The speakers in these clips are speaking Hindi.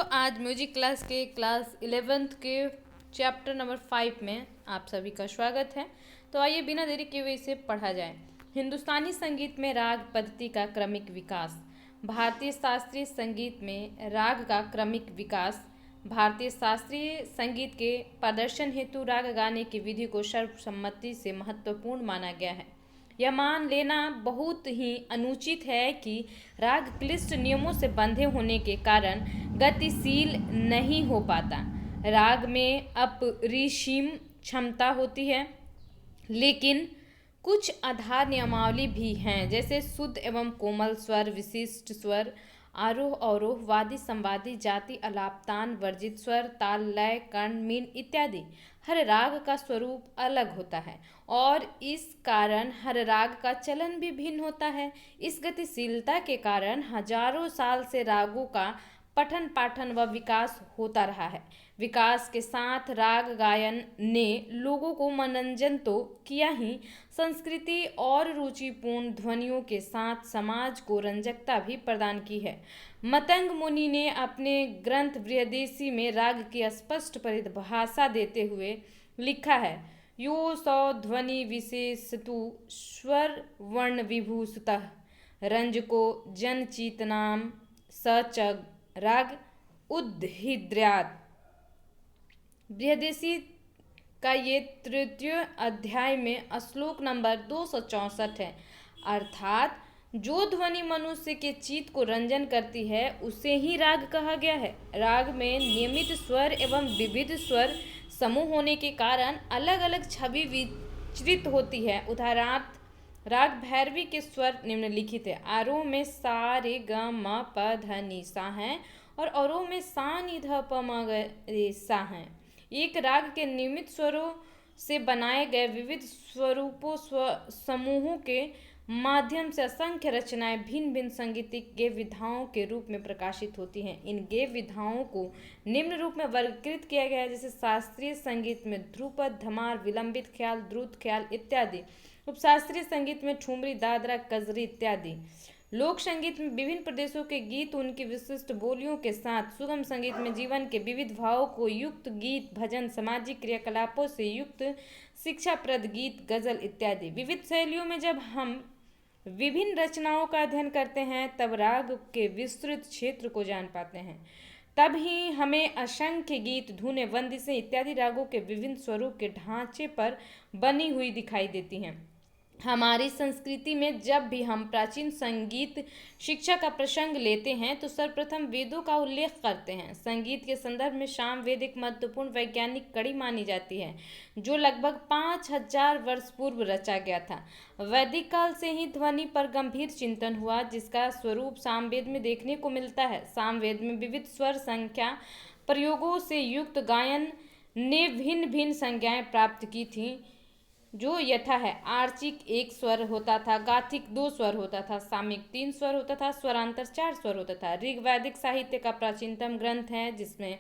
आज म्यूजिक क्लास के क्लास 11th के चैप्टर नंबर 5 में आप सभी का स्वागत है। तो आइए बिना देरी किए हुए इसे पढ़ा जाए। हिंदुस्तानी संगीत में राग पद्धति का क्रमिक विकास। भारतीय शास्त्रीय संगीत में राग का क्रमिक विकास भारतीय शास्त्रीय संगीत के प्रदर्शन हेतु राग गाने की विधि को सर्वसम्मति से महत्वपूर्ण माना गया है। यह मान लेना बहुत ही अनुचित है कि राग क्लिष्ट नियमों से बंधे होने के कारण गतिशील नहीं हो पाता। राग में अपरिसीम क्षमता होती है, लेकिन कुछ आधार नियमावली भी हैं, जैसे शुद्ध एवं कोमल स्वर, विशिष्ट स्वर, आरोह अवरोह, वादी संवादी, जाति आलाप, तान वर्जित स्वर, ताल लय, कर्ण मीन इत्यादि। हर राग का स्वरूप अलग होता है और इस कारण हर राग का चलन भी भिन्न होता है। इस गतिशीलता के कारण हजारों साल से रागों का पठन पाठन व विकास होता रहा है। विकास के साथ राग गायन ने लोगों को मनोरंजन तो किया ही, संस्कृति और रुचिपूर्ण ध्वनियों के साथ समाज को रंजकता भी प्रदान की है। मतंग मुनि ने अपने ग्रंथ बृहदेशी में राग की स्पष्ट परिभाषा देते हुए लिखा है, यो सौ ध्वनि विशेषतु स्वर वर्ण विभूषितः रंज को जन चीतनाम सचग राग उद्हिद्र्यात्। बृहदेशी का ये तृतीय अध्याय में श्लोक नंबर 264 है। अर्थात जो ध्वनि मनुष्य के चित्त को रंजन करती है उसे ही राग कहा गया है। राग में नियमित स्वर एवं विविध स्वर समूह होने के कारण अलग अलग छवि विचरित होती है। उदाहरणार्थ, राग भैरवी के स्वर निम्नलिखित है। आरोह में सा रे ग म प ध नि सा है और अवरोह में सा नि ध प म ग रे सा है। एक राग के नियमित स्वरों से बनाए गए विविध स्वरूपों समूहों के माध्यम से असंख्य रचनाएं भिन्न भिन्न सांगीतिक गेय विधाओं के रूप में प्रकाशित होती हैं। इन गेय विधाओं को निम्न रूप में वर्गीकृत किया गया है, जैसे शास्त्रीय संगीत में ध्रुपद, धमार, विलंबित ख्याल, द्रुत ख्याल इत्यादि। उपशास्त्रीय संगीत में ठुमरी, दादरा, कजरी इत्यादि। लोक संगीत में विभिन्न प्रदेशों के गीत उनकी विशिष्ट बोलियों के साथ, सुगम संगीत में जीवन के विविध भावों को युक्त गीत, भजन, सामाजिक क्रियाकलापों से युक्त शिक्षाप्रद गीत, गजल इत्यादि। विविध शैलियों में जब हम विभिन्न रचनाओं का अध्ययन करते हैं तब राग के विस्तृत क्षेत्र को जान पाते हैं। तब ही हमें असंख्य गीत, धुनें, वंदिशें इत्यादि रागों के विभिन्न स्वरूप के ढांचे पर बनी हुई दिखाई देती हैं। हमारी संस्कृति में जब भी हम प्राचीन संगीत शिक्षा का प्रसंग लेते हैं तो सर्वप्रथम वेदों का उल्लेख करते हैं। संगीत के संदर्भ में साम वेद एक महत्वपूर्ण वैज्ञानिक कड़ी मानी जाती है, जो लगभग 5000 वर्ष पूर्व रचा गया था। वैदिक काल से ही ध्वनि पर गंभीर चिंतन हुआ, जिसका स्वरूप सामवेद में देखने को मिलता है। सामवेद में विविध स्वर संख्या प्रयोगों से युक्त गायन ने भिन्न भिन्न संज्ञाएं प्राप्त की थीं, जो यथा है। आर्चिक 1 स्वर होता था, गाथिक 2 स्वर होता था, सामिक 3 स्वर होता था, स्वरांतर 4 स्वर होता था। ऋग्वैदिक साहित्य का प्राचीनतम ग्रंथ है, जिसमें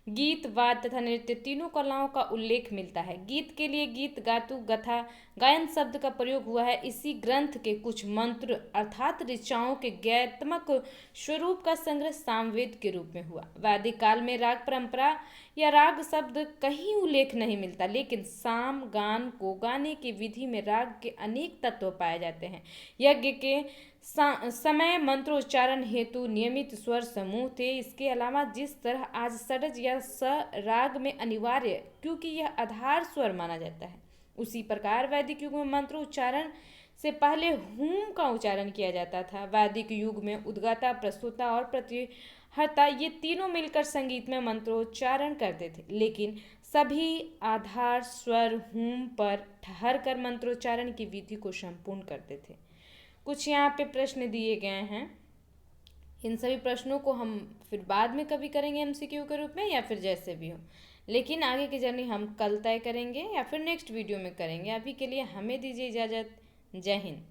गीत, वाद्य तथा नृत्य तीनों कलाओं का उल्लेख मिलता है। गीत के लिए गीत, गातु, गथा, गायन शब्द का प्रयोग हुआ है। इसी ग्रंथ के कुछ मंत्र अर्थात ऋचाओं के गीतात्मक स्वरूप का संग्रह सामवेद के रूप में हुआ। वैदिक काल में राग परंपरा या राग शब्द कहीं उल्लेख नहीं मिलता, लेकिन साम गान को गाने की विधि में राग के अनेक तत्व पाए जाते हैं। यज्ञ के समय मंत्रोच्चारण हेतु नियमित स्वर समूह थे। इसके अलावा जिस तरह आज षड्ज या स राग में अनिवार्य, क्योंकि यह आधार स्वर माना जाता है, उसी प्रकार वैदिक युग में मंत्रोच्चारण से पहले हूम का उच्चारण किया जाता था। वैदिक युग में उद्गाता, प्रस्तुता और प्रतिहर्ता ये तीनों मिलकर संगीत में मंत्रोच्चारण करते थे, लेकिन सभी आधार स्वर हूम पर ठहर कर मंत्रोच्चारण की विधि को संपूर्ण करते थे। कुछ यहाँ पे प्रश्न दिए गए हैं। इन सभी प्रश्नों को हम फिर बाद में कभी करेंगे एमसीक्यू के रूप में, या फिर जैसे भी हो, लेकिन आगे की जर्नी हम कल तय करेंगे या फिर नेक्स्ट वीडियो में करेंगे। अभी के लिए हमें दीजिए इजाज़त। जय हिंद।